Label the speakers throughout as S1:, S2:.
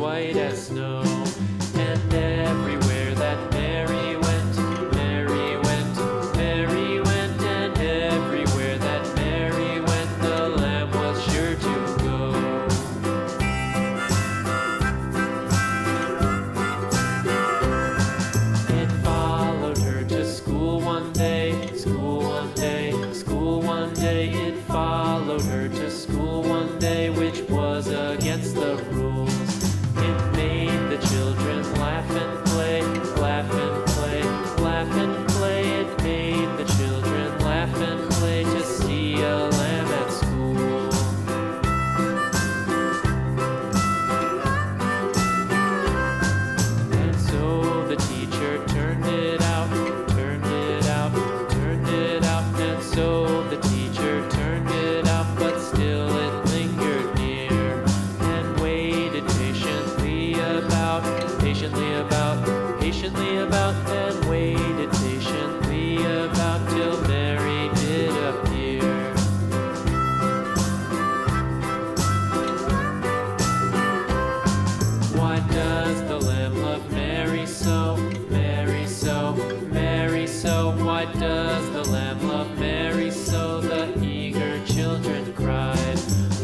S1: white as snow. And everywhere that Mary went, Mary went, Mary went, and everywhere that Mary went, the lamb was sure to go. It followed her to school one day, school one day, school one day. It followed her to school one day, which was against the rules. It made the children laugh and play, laugh and play, laugh and play. It made the children laugh and play to see a lamb at school. And so the teacher turned it out, turned it out, turned it out. And so the teacher turned it out, but still it lingered near and waited patiently about, and waited patiently about till Mary did appear. Why does the lamb love Mary so, Mary so, Mary so? Why does the lamb love Mary so? The eager children cried.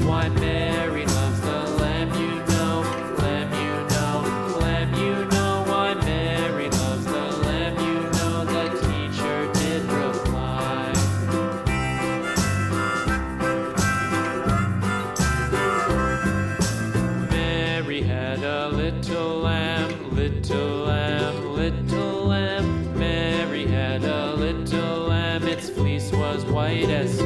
S1: Why Mary loves the lamb, you know, lamb, you know, lamb, you know. Why Mary loves the lamb, you know, the teacher did reply. Mary had a little lamb, little lamb, little lamb. Mary had a little lamb, its fleece was white as